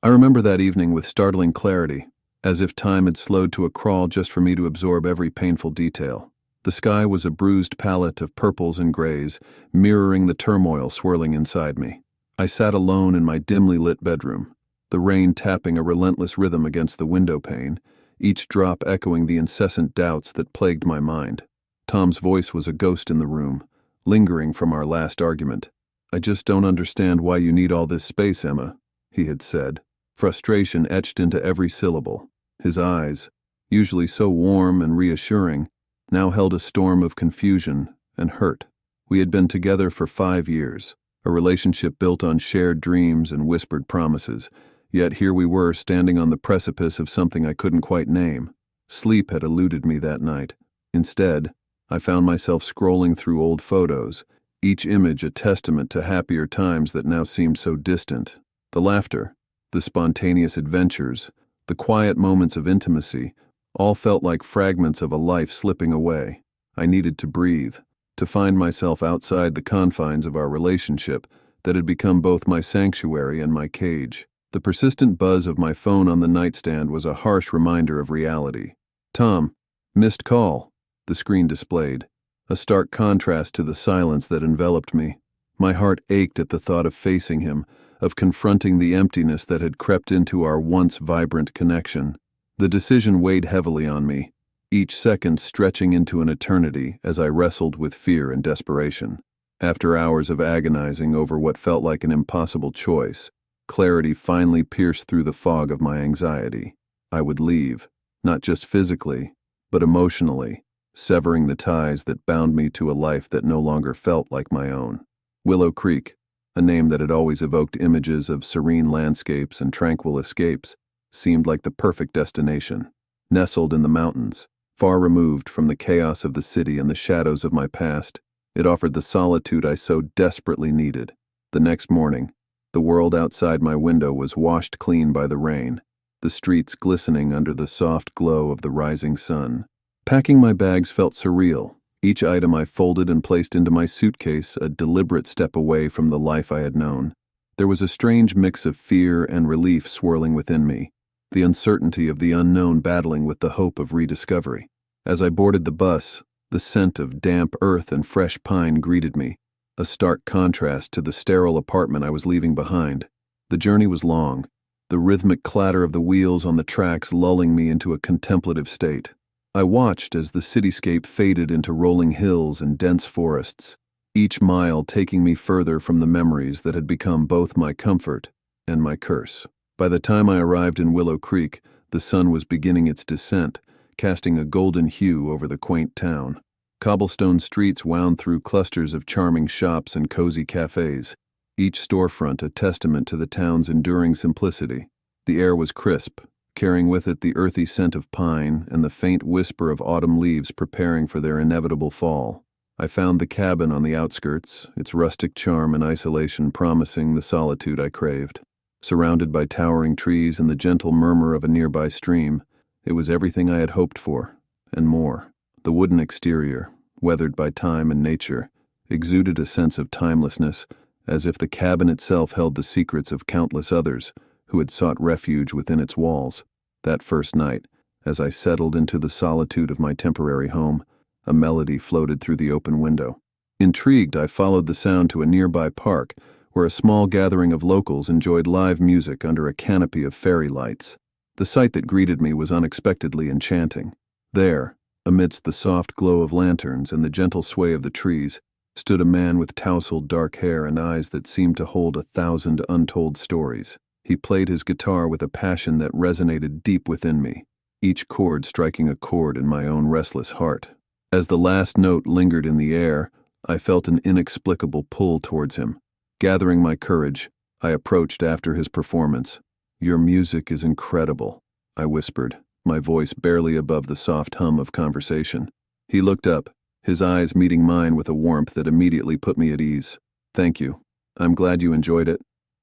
I remember that evening with startling clarity, as if time had slowed to a crawl just for me to absorb every painful detail. The sky was a bruised palette of purples and grays, mirroring the turmoil swirling inside me. I sat alone in my dimly lit bedroom, the rain tapping a relentless rhythm against the window pane, each drop echoing the incessant doubts that plagued my mind. Tom's voice was a ghost in the room, lingering from our last argument. "I just don't understand why you need all this space, Emma," he had said, frustration etched into every syllable. His eyes, usually so warm and reassuring, now held a storm of confusion and hurt. We had been together for 5 years, a relationship built on shared dreams and whispered promises, yet here we were standing on the precipice of something I couldn't quite name. Sleep had eluded me that night. Instead, I found myself scrolling through old photos, each image a testament to happier times that now seemed so distant. The laughter, the spontaneous adventures, the quiet moments of intimacy, all felt like fragments of a life slipping away. I needed to breathe, to find myself outside the confines of our relationship that had become both my sanctuary and my cage. The persistent buzz of my phone on the nightstand was a harsh reminder of reality. "Tom, missed call," the screen displayed, a stark contrast to the silence that enveloped me. My heart ached at the thought of facing him, of confronting the emptiness that had crept into our once vibrant connection. The decision weighed heavily on me, each second stretching into an eternity as I wrestled with fear and desperation. After hours of agonizing over what felt like an impossible choice, clarity finally pierced through the fog of my anxiety. I would leave, not just physically, but emotionally, severing the ties that bound me to a life that no longer felt like my own. Willow Creek, a name that had always evoked images of serene landscapes and tranquil escapes, seemed like the perfect destination. Nestled in the mountains, far removed from the chaos of the city and the shadows of my past, it offered the solitude I so desperately needed. The next morning, the world outside my window was washed clean by the rain, the streets glistening under the soft glow of the rising sun. Packing my bags felt surreal, each item I folded and placed into my suitcase a deliberate step away from the life I had known. There was a strange mix of fear and relief swirling within me, the uncertainty of the unknown battling with the hope of rediscovery. As I boarded the bus, the scent of damp earth and fresh pine greeted me, a stark contrast to the sterile apartment I was leaving behind. The journey was long, the rhythmic clatter of the wheels on the tracks lulling me into a contemplative state. I watched as the cityscape faded into rolling hills and dense forests, each mile taking me further from the memories that had become both my comfort and my curse. By the time I arrived in Willow Creek, the sun was beginning its descent, casting a golden hue over the quaint town. Cobblestone streets wound through clusters of charming shops and cozy cafes, each storefront a testament to the town's enduring simplicity. The air was crisp, carrying with it the earthy scent of pine and the faint whisper of autumn leaves preparing for their inevitable fall. I found the cabin on the outskirts, its rustic charm and isolation promising the solitude I craved. Surrounded by towering trees and the gentle murmur of a nearby stream, it was everything I had hoped for, and more. The wooden exterior, weathered by time and nature, exuded a sense of timelessness, as if the cabin itself held the secrets of countless others who had sought refuge within its walls. That first night, as I settled into the solitude of my temporary home, a melody floated through the open window. Intrigued, I followed the sound to a nearby park, where a small gathering of locals enjoyed live music under a canopy of fairy lights. The sight that greeted me was unexpectedly enchanting. There, amidst the soft glow of lanterns and the gentle sway of the trees, stood a man with tousled dark hair and eyes that seemed to hold 1,000 untold stories. He played his guitar with a passion that resonated deep within me, each chord striking a chord in my own restless heart. As the last note lingered in the air, I felt an inexplicable pull towards him. Gathering my courage, I approached after his performance. "Your music is incredible," I whispered, my voice barely above the soft hum of conversation. He looked up, his eyes meeting mine with a warmth that immediately put me at ease. "Thank you. I'm glad you enjoyed it.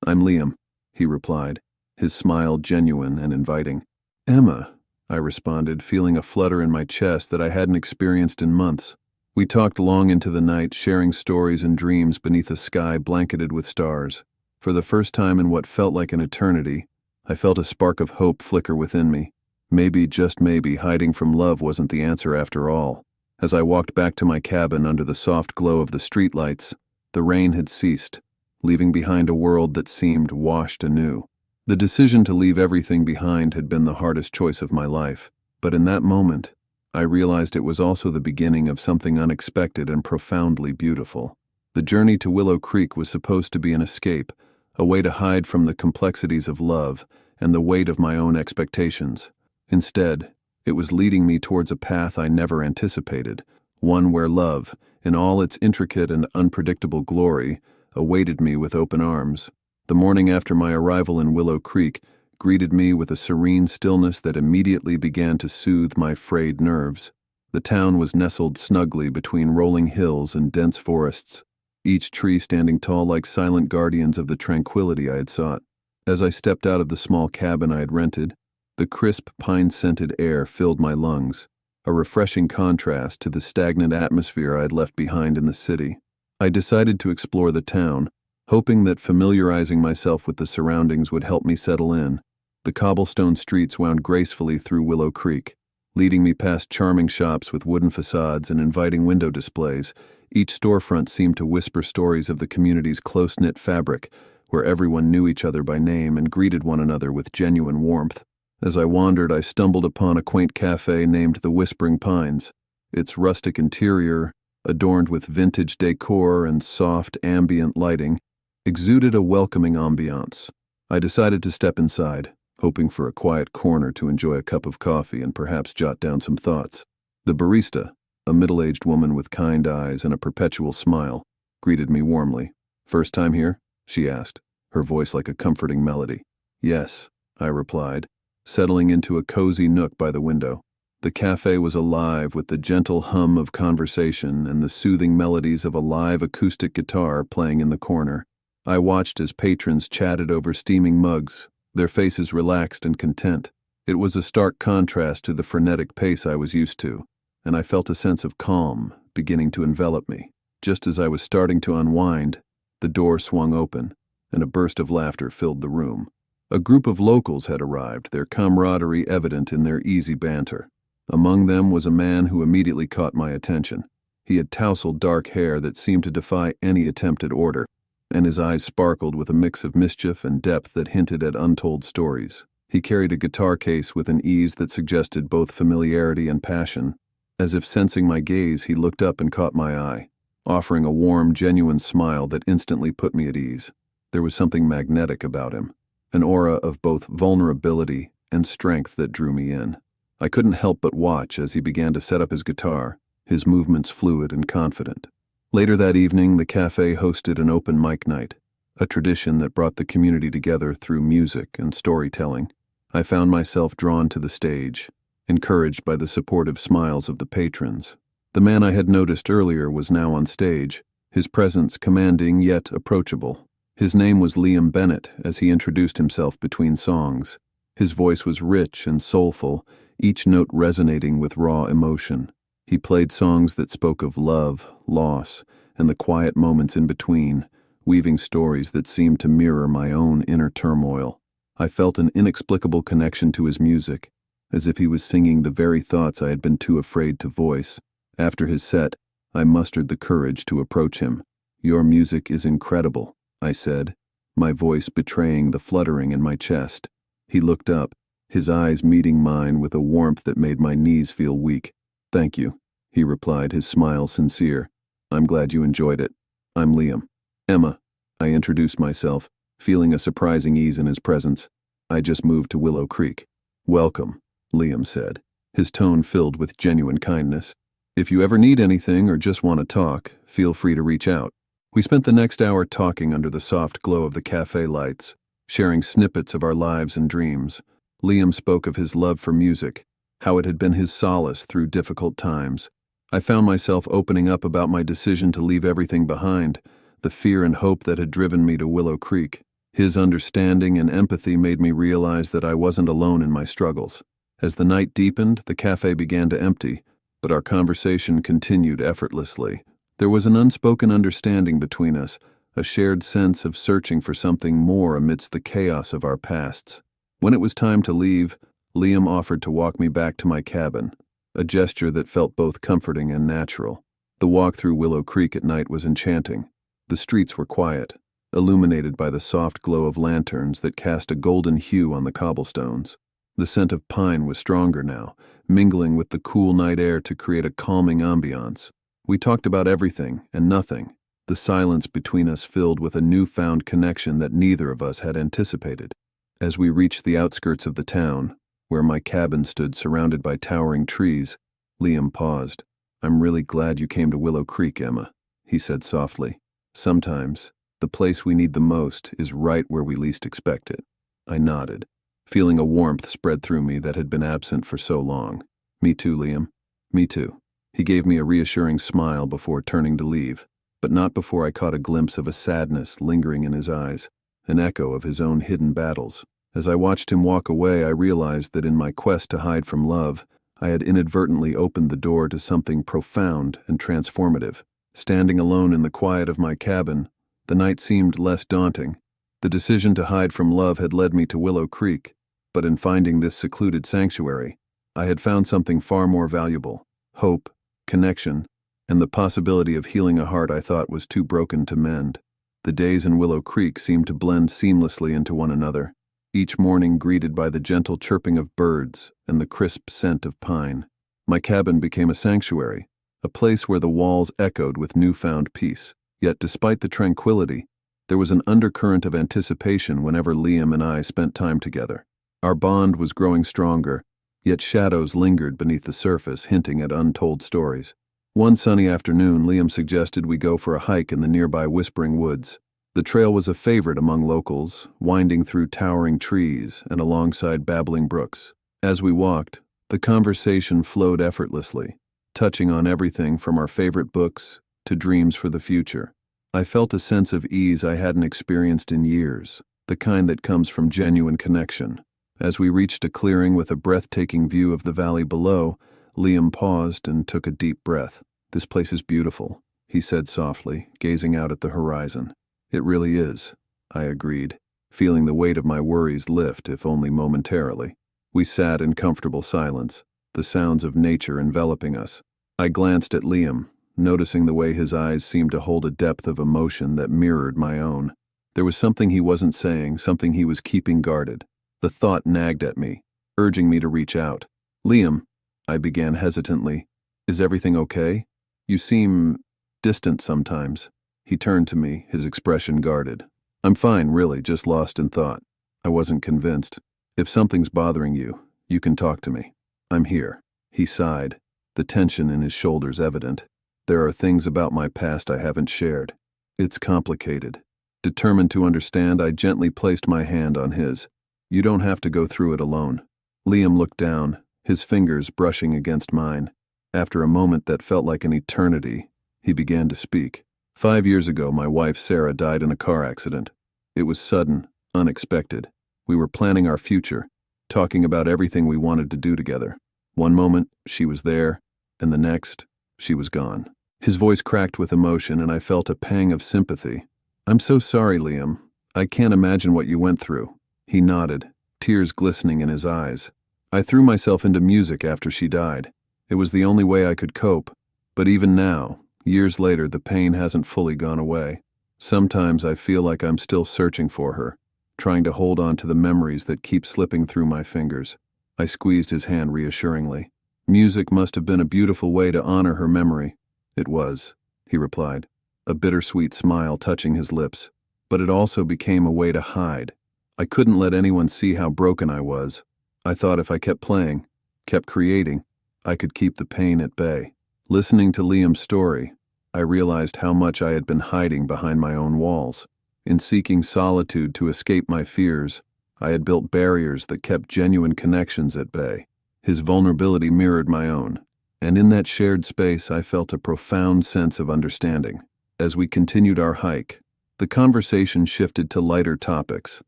I'm Liam," he replied, his smile genuine and inviting. "Emma," I responded, feeling a flutter in my chest that I hadn't experienced in months. We talked long into the night, sharing stories and dreams beneath a sky blanketed with stars. For the first time in what felt like an eternity, I felt a spark of hope flicker within me. Maybe, just maybe, hiding from love wasn't the answer after all. As I walked back to my cabin under the soft glow of the streetlights, the rain had ceased, leaving behind a world that seemed washed anew. The decision to leave everything behind had been the hardest choice of my life, but in that moment, I realized it was also the beginning of something unexpected and profoundly beautiful. The journey to Willow Creek was supposed to be an escape, a way to hide from the complexities of love and the weight of my own expectations. Instead, it was leading me towards a path I never anticipated, one where love, in all its intricate and unpredictable glory, awaited me with open arms. The morning after my arrival in Willow Creek greeted me with a serene stillness that immediately began to soothe my frayed nerves. The town was nestled snugly between rolling hills and dense forests, each tree standing tall like silent guardians of the tranquility I had sought. As I stepped out of the small cabin I had rented, the crisp, pine-scented air filled my lungs, a refreshing contrast to the stagnant atmosphere I had left behind in the city. I decided to explore the town, hoping that familiarizing myself with the surroundings would help me settle in. The cobblestone streets wound gracefully through Willow Creek, leading me past charming shops with wooden facades and inviting window displays. Each storefront seemed to whisper stories of the community's close-knit fabric, where everyone knew each other by name and greeted one another with genuine warmth. As I wandered, I stumbled upon a quaint cafe named the Whispering Pines. Its rustic interior, adorned with vintage decor and soft, ambient lighting, exuded a welcoming ambiance. I decided to step inside, hoping for a quiet corner to enjoy a cup of coffee and perhaps jot down some thoughts. The barista, a middle-aged woman with kind eyes and a perpetual smile, greeted me warmly. "First time here?" she asked, her voice like a comforting melody. "Yes," I replied, settling into a cozy nook by the window. The cafe was alive with the gentle hum of conversation and the soothing melodies of a live acoustic guitar playing in the corner. I watched as patrons chatted over steaming mugs, their faces relaxed and content. It was a stark contrast to the frenetic pace I was used to, and I felt a sense of calm beginning to envelop me. Just as I was starting to unwind, the door swung open, and a burst of laughter filled the room. A group of locals had arrived, their camaraderie evident in their easy banter. Among them was a man who immediately caught my attention. He had tousled dark hair that seemed to defy any attempted order, and his eyes sparkled with a mix of mischief and depth that hinted at untold stories. He carried a guitar case with an ease that suggested both familiarity and passion. As if sensing my gaze, he looked up and caught my eye, offering a warm, genuine smile that instantly put me at ease. There was something magnetic about him, an aura of both vulnerability and strength that drew me in. I couldn't help but watch as he began to set up his guitar, his movements fluid and confident. Later that evening, the cafe hosted an open mic night, a tradition that brought the community together through music and storytelling. I found myself drawn to the stage, encouraged by the supportive smiles of the patrons. The man I had noticed earlier was now on stage, his presence commanding yet approachable. His name was Liam Bennett, as he introduced himself between songs. His voice was rich and soulful, each note resonating with raw emotion. He played songs that spoke of love, loss, and the quiet moments in between, weaving stories that seemed to mirror my own inner turmoil. I felt an inexplicable connection to his music, as if he was singing the very thoughts I had been too afraid to voice. After his set, I mustered the courage to approach him. "Your music is incredible," I said, my voice betraying the fluttering in my chest. He looked up, his eyes meeting mine with a warmth that made my knees feel weak. "Thank you," he replied, his smile sincere. "I'm glad you enjoyed it. I'm Liam." "Emma," I introduced myself, feeling a surprising ease in his presence. "I just moved to Willow Creek." "Welcome," Liam said, his tone filled with genuine kindness. "If you ever need anything or just want to talk, feel free to reach out." We spent the next hour talking under the soft glow of the cafe lights, sharing snippets of our lives and dreams. Liam spoke of his love for music, how it had been his solace through difficult times. I found myself opening up about my decision to leave everything behind, the fear and hope that had driven me to Willow Creek. His understanding and empathy made me realize that I wasn't alone in my struggles. As the night deepened, the cafe began to empty, but our conversation continued effortlessly. There was an unspoken understanding between us, a shared sense of searching for something more amidst the chaos of our pasts. When it was time to leave, Liam offered to walk me back to my cabin, a gesture that felt both comforting and natural. The walk through Willow Creek at night was enchanting. The streets were quiet, illuminated by the soft glow of lanterns that cast a golden hue on the cobblestones. The scent of pine was stronger now, mingling with the cool night air to create a calming ambiance. We talked about everything and nothing, the silence between us filled with a newfound connection that neither of us had anticipated. As we reached the outskirts of the town, where my cabin stood surrounded by towering trees, Liam paused. "I'm really glad you came to Willow Creek, Emma," he said softly. "Sometimes, the place we need the most is right where we least expect it." I nodded, feeling a warmth spread through me that had been absent for so long. "Me too, Liam. Me too." He gave me a reassuring smile before turning to leave, but not before I caught a glimpse of a sadness lingering in his eyes, an echo of his own hidden battles. As I watched him walk away, I realized that in my quest to hide from love, I had inadvertently opened the door to something profound and transformative. Standing alone in the quiet of my cabin, the night seemed less daunting. The decision to hide from love had led me to Willow Creek, but in finding this secluded sanctuary, I had found something far more valuable: hope, connection, and the possibility of healing a heart I thought was too broken to mend. The days in Willow Creek seemed to blend seamlessly into one another, each morning greeted by the gentle chirping of birds and the crisp scent of pine. My cabin became a sanctuary, a place where the walls echoed with newfound peace. Yet despite the tranquility, there was an undercurrent of anticipation whenever Liam and I spent time together. Our bond was growing stronger, yet shadows lingered beneath the surface, hinting at untold stories. One sunny afternoon, Liam suggested we go for a hike in the nearby Whispering Woods. The trail was a favorite among locals, winding through towering trees and alongside babbling brooks. As we walked, the conversation flowed effortlessly, touching on everything from our favorite books to dreams for the future. I felt a sense of ease I hadn't experienced in years, the kind that comes from genuine connection. As we reached a clearing with a breathtaking view of the valley below, Liam paused and took a deep breath. "This place is beautiful," he said softly, gazing out at the horizon. "It really is," I agreed, feeling the weight of my worries lift, if only momentarily. We sat in comfortable silence, the sounds of nature enveloping us. I glanced at Liam, noticing the way his eyes seemed to hold a depth of emotion that mirrored my own. There was something he wasn't saying, something he was keeping guarded. The thought nagged at me, urging me to reach out. "Liam," I began hesitantly, "is everything okay? You seem distant sometimes." He turned to me, his expression guarded. "I'm fine, really, just lost in thought." I wasn't convinced. "If something's bothering you, you can talk to me. I'm here." He sighed, the tension in his shoulders evident. "There are things about my past I haven't shared. It's complicated." Determined to understand, I gently placed my hand on his. "You don't have to go through it alone." Liam looked down, his fingers brushing against mine. After a moment that felt like an eternity, he began to speak. 5 years ago, my wife Sarah died in a car accident. It was sudden, unexpected. We were planning our future, talking about everything we wanted to do together. One moment, she was there, and the next, she was gone. His voice cracked with emotion, and I felt a pang of sympathy. "I'm so sorry, Liam. I can't imagine what you went through." He nodded, tears glistening in his eyes. "I threw myself into music after she died. It was the only way I could cope. But even now, years later, the pain hasn't fully gone away. Sometimes I feel like I'm still searching for her, trying to hold on to the memories that keep slipping through my fingers." I squeezed his hand reassuringly. "Music must have been a beautiful way to honor her memory." "It was," he replied, a bittersweet smile touching his lips. "But it also became a way to hide. I couldn't let anyone see how broken I was. I thought if I kept playing, kept creating, I could keep the pain at bay." Listening to Liam's story, I realized how much I had been hiding behind my own walls. In seeking solitude to escape my fears, I had built barriers that kept genuine connections at bay. His vulnerability mirrored my own, and in that shared space I felt a profound sense of understanding. As we continued our hike, the conversation shifted to lighter topics,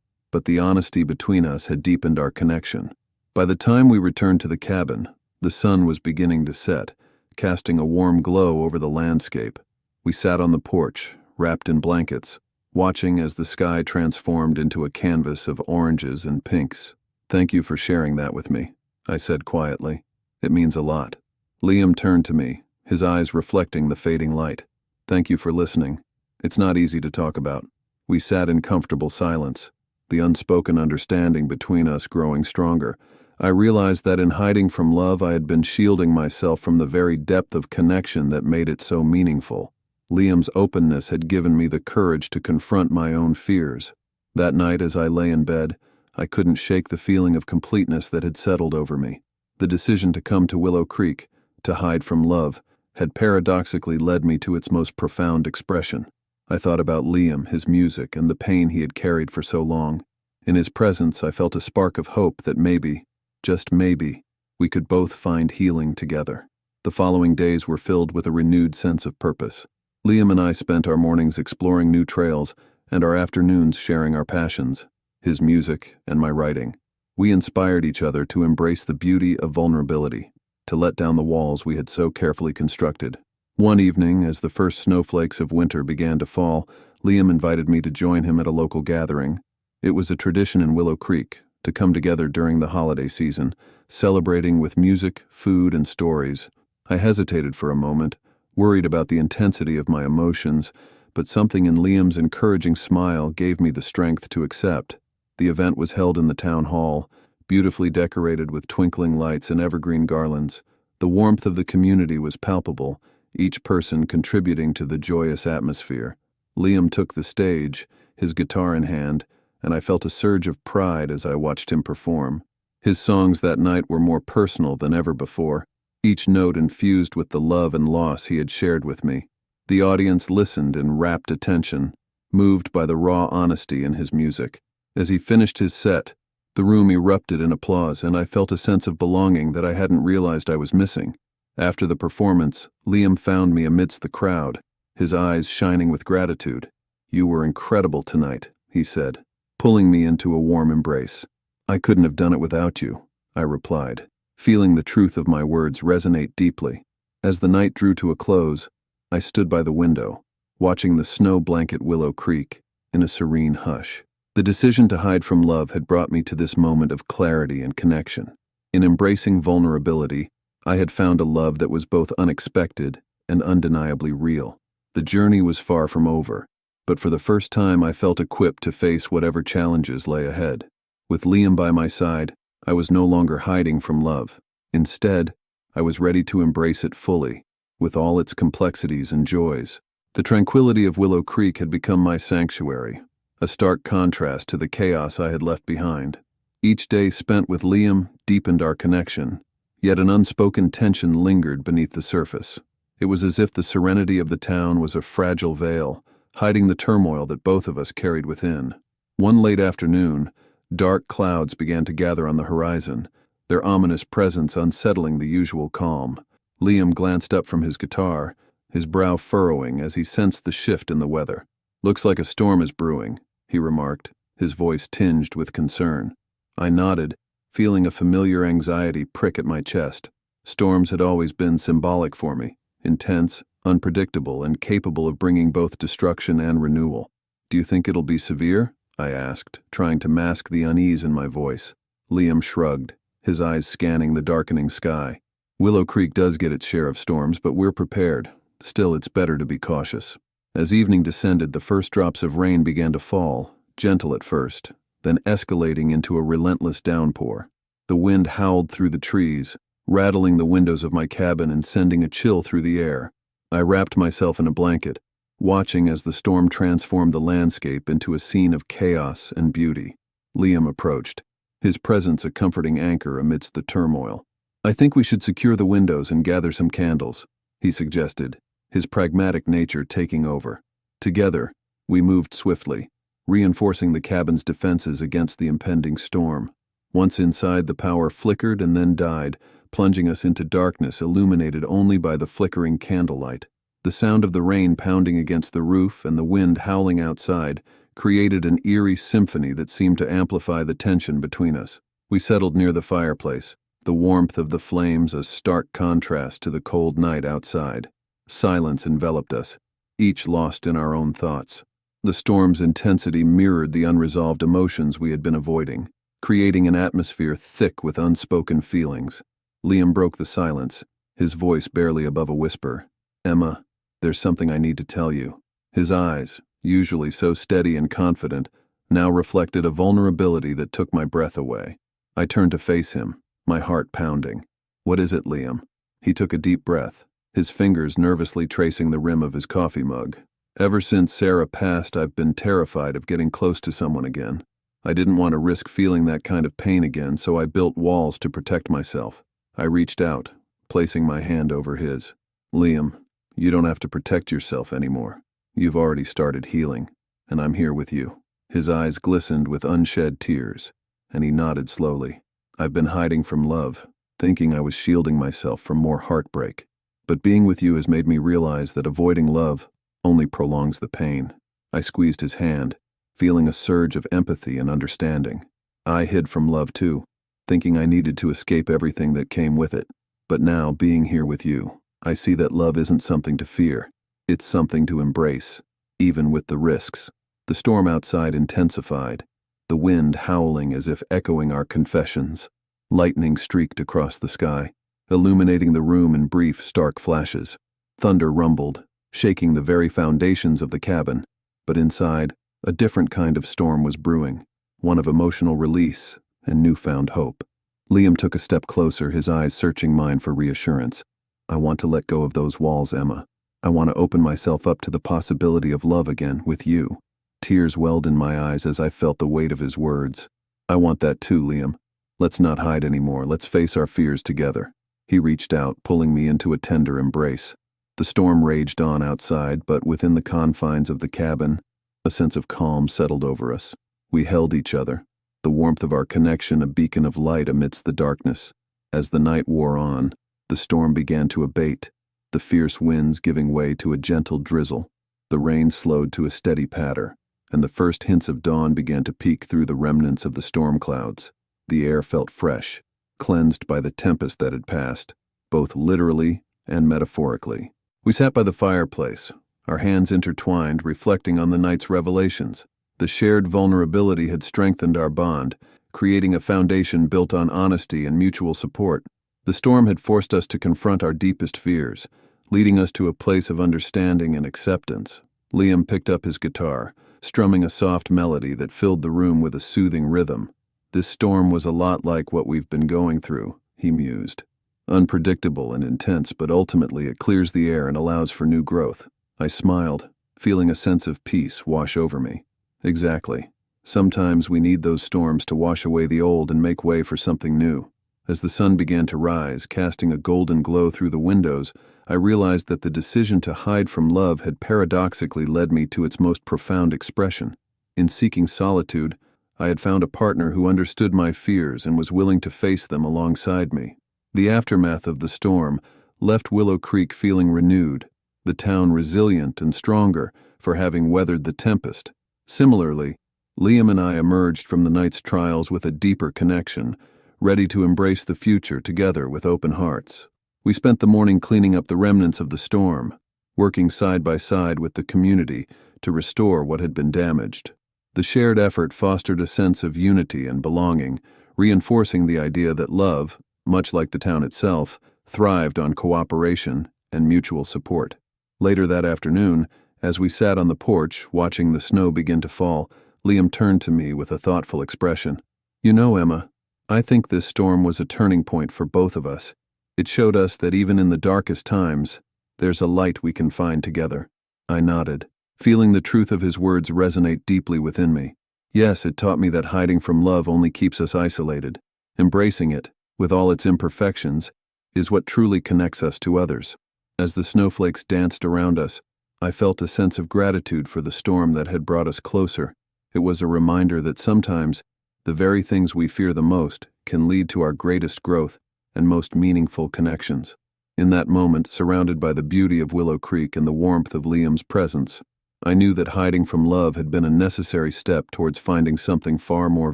but the honesty between us had deepened our connection. By the time we returned to the cabin, the sun was beginning to set, casting a warm glow over the landscape. We sat on the porch, wrapped in blankets, watching as the sky transformed into a canvas of oranges and pinks. "Thank you for sharing that with me," I said quietly. "It means a lot." Liam turned to me, his eyes reflecting the fading light. "Thank you for listening. It's not easy to talk about." We sat in comfortable silence, the unspoken understanding between us growing stronger. I realized that in hiding from love, I had been shielding myself from the very depth of connection that made it so meaningful. Liam's openness had given me the courage to confront my own fears. That night, as I lay in bed, I couldn't shake the feeling of completeness that had settled over me. The decision to come to Willow Creek, to hide from love, had paradoxically led me to its most profound expression. I thought about Liam, his music, and the pain he had carried for so long. In his presence, I felt a spark of hope that maybe, just maybe, we could both find healing together. The following days were filled with a renewed sense of purpose. Liam and I spent our mornings exploring new trails and our afternoons sharing our passions, his music and my writing. We inspired each other to embrace the beauty of vulnerability, to let down the walls we had so carefully constructed. One evening, as the first snowflakes of winter began to fall, Liam invited me to join him at a local gathering. It was a tradition in Willow Creek to come together during the holiday season, celebrating with music, food, and stories. I hesitated for a moment, worried about the intensity of my emotions, but something in Liam's encouraging smile gave me the strength to accept. The event was held in the town hall, beautifully decorated with twinkling lights and evergreen garlands. The warmth of the community was palpable, each person contributing to the joyous atmosphere. Liam took the stage, his guitar in hand, and I felt a surge of pride as I watched him perform. His songs that night were more personal than ever before, each note infused with the love and loss he had shared with me. The audience listened in rapt attention, moved by the raw honesty in his music. As he finished his set, the room erupted in applause, and I felt a sense of belonging that I hadn't realized I was missing. After the performance, Liam found me amidst the crowd, his eyes shining with gratitude. "You were incredible tonight," he said, pulling me into a warm embrace. "I couldn't have done it without you," I replied, feeling the truth of my words resonate deeply. As the night drew to a close, I stood by the window, watching the snow-blanket Willow Creek in a serene hush. The decision to hide from love had brought me to this moment of clarity and connection. In embracing vulnerability, I had found a love that was both unexpected and undeniably real. The journey was far from over, but for the first time I felt equipped to face whatever challenges lay ahead. With Liam by my side, I was no longer hiding from love. Instead, I was ready to embrace it fully, with all its complexities and joys. The tranquility of Willow Creek had become my sanctuary, a stark contrast to the chaos I had left behind. Each day spent with Liam deepened our connection, yet an unspoken tension lingered beneath the surface. It was as if the serenity of the town was a fragile veil, hiding the turmoil that both of us carried within. One late afternoon, dark clouds began to gather on the horizon, their ominous presence unsettling the usual calm. Liam glanced up from his guitar, his brow furrowing as he sensed the shift in the weather. "Looks like a storm is brewing," he remarked, his voice tinged with concern. I nodded, feeling a familiar anxiety prick at my chest. Storms had always been symbolic for me, intense, unpredictable, and capable of bringing both destruction and renewal. "Do you think it'll be severe?" I asked, trying to mask the unease in my voice. Liam shrugged, his eyes scanning the darkening sky. "Willow Creek does get its share of storms, but we're prepared. Still, it's better to be cautious." As evening descended, the first drops of rain began to fall, gentle at first, then escalating into a relentless downpour. The wind howled through the trees, rattling the windows of my cabin and sending a chill through the air. I wrapped myself in a blanket, watching as the storm transformed the landscape into a scene of chaos and beauty. Liam approached, his presence a comforting anchor amidst the turmoil. "I think we should secure the windows and gather some candles," he suggested, his pragmatic nature taking over. Together, we moved swiftly, reinforcing the cabin's defenses against the impending storm. Once inside, the power flickered and then died, plunging us into darkness illuminated only by the flickering candlelight. The sound of the rain pounding against the roof and the wind howling outside created an eerie symphony that seemed to amplify the tension between us. We settled near the fireplace, the warmth of the flames a stark contrast to the cold night outside. Silence enveloped us, each lost in our own thoughts. The storm's intensity mirrored the unresolved emotions we had been avoiding, creating an atmosphere thick with unspoken feelings. Liam broke the silence, his voice barely above a whisper. "Emma, there's something I need to tell you." His eyes, usually so steady and confident, now reflected a vulnerability that took my breath away. I turned to face him, my heart pounding. "What is it, Liam?" He took a deep breath, his fingers nervously tracing the rim of his coffee mug. "Ever since Sarah passed, I've been terrified of getting close to someone again. I didn't want to risk feeling that kind of pain again, so I built walls to protect myself." I reached out, placing my hand over his. "Liam, you don't have to protect yourself anymore. You've already started healing, and I'm here with you." His eyes glistened with unshed tears, and he nodded slowly. "I've been hiding from love, thinking I was shielding myself from more heartbreak. But being with you has made me realize that avoiding love only prolongs the pain." I squeezed his hand, feeling a surge of empathy and understanding. I hid from love too, thinking I needed to escape everything that came with it. But now, being here with you, I see that love isn't something to fear. It's something to embrace, even with the risks. The storm outside intensified, the wind howling as if echoing our confessions. Lightning streaked across the sky, illuminating the room in brief, stark flashes. Thunder rumbled, shaking the very foundations of the cabin. But inside, a different kind of storm was brewing, one of emotional release and newfound hope. Liam took a step closer, his eyes searching mine for reassurance. "I want to let go of those walls, Emma. I want to open myself up to the possibility of love again with you." Tears welled in my eyes as I felt the weight of his words. "I want that too, Liam. Let's not hide anymore. Let's face our fears together." He reached out, pulling me into a tender embrace. The storm raged on outside, but within the confines of the cabin, a sense of calm settled over us. We held each other, the warmth of our connection a beacon of light amidst the darkness. As the night wore on, the storm began to abate, the fierce winds giving way to a gentle drizzle. The rain slowed to a steady patter, and the first hints of dawn began to peek through the remnants of the storm clouds. The air felt fresh, cleansed by the tempest that had passed, both literally and metaphorically. We sat by the fireplace, our hands intertwined, reflecting on the night's revelations. The shared vulnerability had strengthened our bond, creating a foundation built on honesty and mutual support. The storm had forced us to confront our deepest fears, leading us to a place of understanding and acceptance. Liam picked up his guitar, strumming a soft melody that filled the room with a soothing rhythm. "This storm was a lot like what we've been going through," he mused. "Unpredictable and intense, but ultimately it clears the air and allows for new growth." I smiled, feeling a sense of peace wash over me. Exactly. Sometimes we need those storms to wash away the old and make way for something new. As the sun began to rise, casting a golden glow through the windows, I realized that the decision to hide from love had paradoxically led me to its most profound expression. In seeking solitude, I had found a partner who understood my fears and was willing to face them alongside me. The aftermath of the storm left Willow Creek feeling renewed, the town resilient and stronger for having weathered the tempest. Similarly, Liam and I emerged from the night's trials with a deeper connection, ready to embrace the future together with open hearts. We spent the morning cleaning up the remnants of the storm, working side by side with the community to restore what had been damaged. The shared effort fostered a sense of unity and belonging, reinforcing the idea that love, much like the town itself, thrived on cooperation and mutual support. Later that afternoon, as we sat on the porch watching the snow begin to fall, Liam turned to me with a thoughtful expression. "You know, Emma, I think this storm was a turning point for both of us. It showed us that even in the darkest times, there's a light we can find together." I nodded, feeling the truth of his words resonate deeply within me. Yes, it taught me that hiding from love only keeps us isolated. Embracing it, with all its imperfections, is what truly connects us to others. As the snowflakes danced around us, I felt a sense of gratitude for the storm that had brought us closer. It was a reminder that sometimes the very things we fear the most can lead to our greatest growth and most meaningful connections. In that moment, surrounded by the beauty of Willow Creek and the warmth of Liam's presence, I knew that hiding from love had been a necessary step towards finding something far more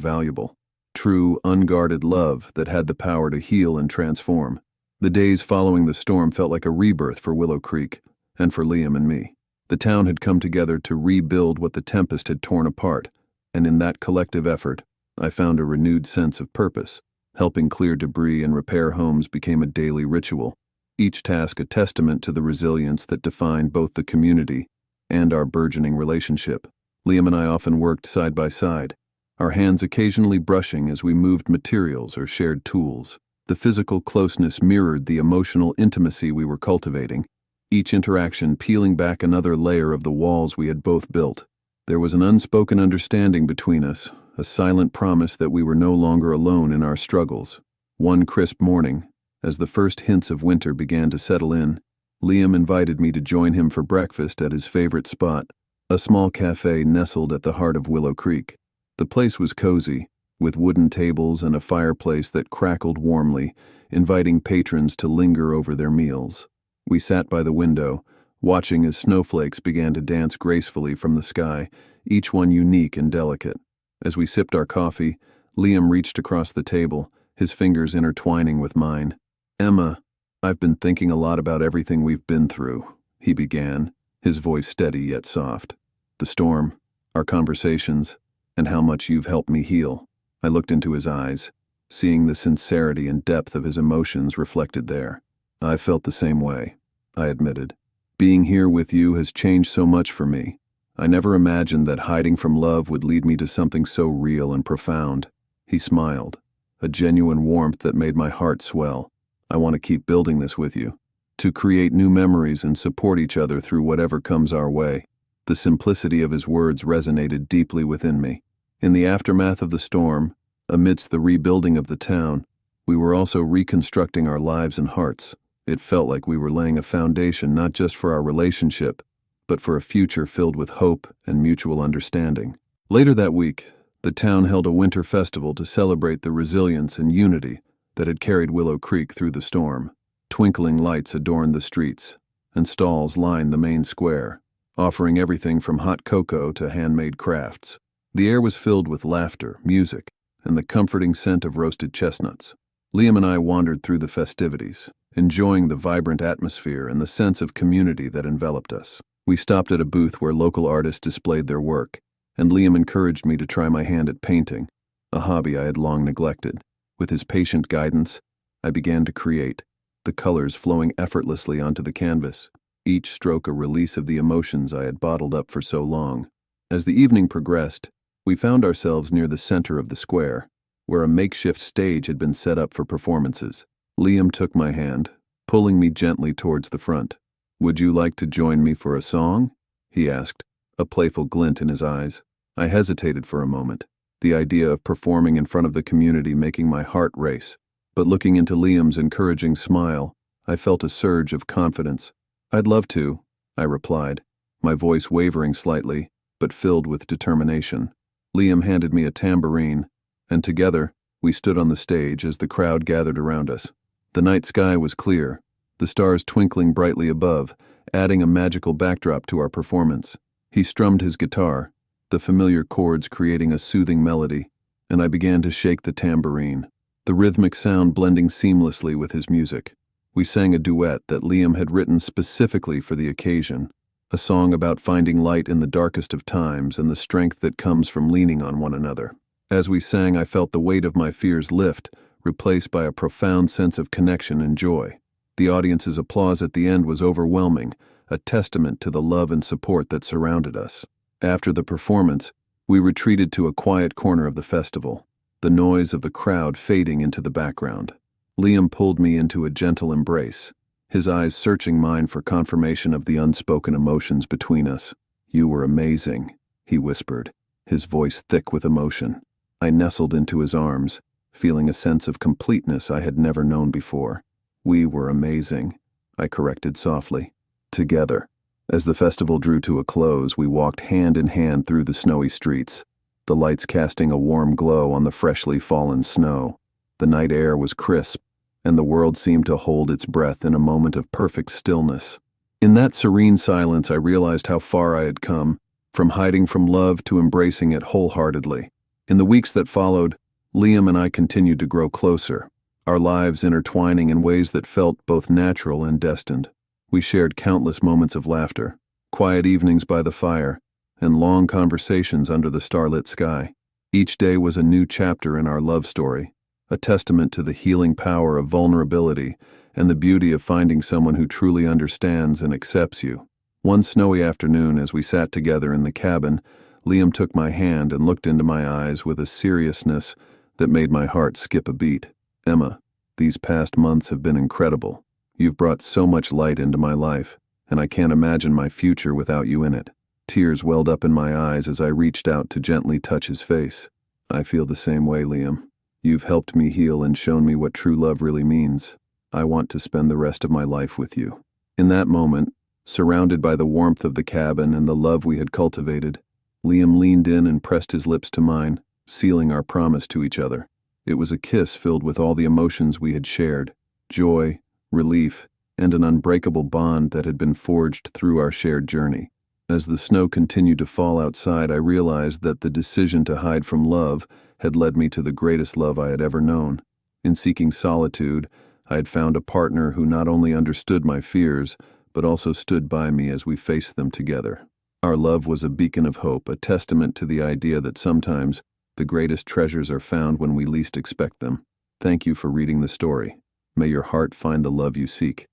valuable. True, unguarded love that had the power to heal and transform. The days following the storm felt like a rebirth for Willow Creek, and for Liam and me. The town had come together to rebuild what the tempest had torn apart, and in that collective effort, I found a renewed sense of purpose. Helping clear debris and repair homes became a daily ritual, each task a testament to the resilience that defined both the community and our burgeoning relationship. Liam and I often worked side by side, our hands occasionally brushing as we moved materials or shared tools. The physical closeness mirrored the emotional intimacy we were cultivating, each interaction peeling back another layer of the walls we had both built. There was an unspoken understanding between us, a silent promise that we were no longer alone in our struggles. One crisp morning, as the first hints of winter began to settle in, Liam invited me to join him for breakfast at his favorite spot, a small cafe nestled at the heart of Willow Creek. The place was cozy, with wooden tables and a fireplace that crackled warmly, inviting patrons to linger over their meals. We sat by the window, watching as snowflakes began to dance gracefully from the sky, each one unique and delicate. As we sipped our coffee, Liam reached across the table, his fingers intertwining with mine. "Emma, I've been thinking a lot about everything we've been through," he began, his voice steady yet soft. "The storm, our conversations, and how much you've helped me heal." I looked into his eyes, seeing the sincerity and depth of his emotions reflected there. "I felt the same way," I admitted. "Being here with you has changed so much for me. I never imagined that hiding from love would lead me to something so real and profound." He smiled, a genuine warmth that made my heart swell. "I want to keep building this with you, to create new memories and support each other through whatever comes our way." The simplicity of his words resonated deeply within me. In the aftermath of the storm, amidst the rebuilding of the town, we were also reconstructing our lives and hearts. It felt like we were laying a foundation not just for our relationship, but for a future filled with hope and mutual understanding. Later that week, the town held a winter festival to celebrate the resilience and unity that had carried Willow Creek through the storm. Twinkling lights adorned the streets, and stalls lined the main square, offering everything from hot cocoa to handmade crafts. The air was filled with laughter, music, and the comforting scent of roasted chestnuts. Liam and I wandered through the festivities, enjoying the vibrant atmosphere and the sense of community that enveloped us. We stopped at a booth where local artists displayed their work, and Liam encouraged me to try my hand at painting, a hobby I had long neglected. With his patient guidance, I began to create, the colors flowing effortlessly onto the canvas, each stroke a release of the emotions I had bottled up for so long. As the evening progressed, we found ourselves near the center of the square, where a makeshift stage had been set up for performances. Liam took my hand, pulling me gently towards the front. "Would you like to join me for a song?" he asked, a playful glint in his eyes. I hesitated for a moment, the idea of performing in front of the community making my heart race. But looking into Liam's encouraging smile, I felt a surge of confidence. "I'd love to," I replied, my voice wavering slightly, but filled with determination. Liam handed me a tambourine, and together, we stood on the stage as the crowd gathered around us. The night sky was clear, the stars twinkling brightly above, adding a magical backdrop to our performance. He strummed his guitar, the familiar chords creating a soothing melody, and I began to shake the tambourine, the rhythmic sound blending seamlessly with his music. We sang a duet that Liam had written specifically for the occasion, a song about finding light in the darkest of times and the strength that comes from leaning on one another. As we sang, I felt the weight of my fears lift, replaced by a profound sense of connection and joy. The audience's applause at the end was overwhelming, a testament to the love and support that surrounded us. After the performance, we retreated to a quiet corner of the festival, the noise of the crowd fading into the background. Liam pulled me into a gentle embrace, his eyes searching mine for confirmation of the unspoken emotions between us. "You were amazing," he whispered, his voice thick with emotion. I nestled into his arms, feeling a sense of completeness I had never known before. "We were amazing," I corrected softly. "Together." As the festival drew to a close, we walked hand in hand through the snowy streets, the lights casting a warm glow on the freshly fallen snow. The night air was crisp, and the world seemed to hold its breath in a moment of perfect stillness. In that serene silence, I realized how far I had come, from hiding from love to embracing it wholeheartedly. In the weeks that followed, Liam and I continued to grow closer, our lives intertwining in ways that felt both natural and destined. We shared countless moments of laughter, quiet evenings by the fire, and long conversations under the starlit sky. Each day was a new chapter in our love story, a testament to the healing power of vulnerability and the beauty of finding someone who truly understands and accepts you. One snowy afternoon, as we sat together in the cabin, Liam took my hand and looked into my eyes with a seriousness that made my heart skip a beat. "Emma, these past months have been incredible. You've brought so much light into my life, and I can't imagine my future without you in it." Tears welled up in my eyes as I reached out to gently touch his face. "I feel the same way, Liam. You've helped me heal and shown me what true love really means. I want to spend the rest of my life with you." In that moment, surrounded by the warmth of the cabin and the love we had cultivated, Liam leaned in and pressed his lips to mine, sealing our promise to each other. It was a kiss filled with all the emotions we had shared: joy, relief, and an unbreakable bond that had been forged through our shared journey. As the snow continued to fall outside, I realized that the decision to hide from love had led me to the greatest love I had ever known. In seeking solitude, I had found a partner who not only understood my fears, but also stood by me as we faced them together. Our love was a beacon of hope, a testament to the idea that sometimes the greatest treasures are found when we least expect them. Thank you for reading the story. May your heart find the love you seek.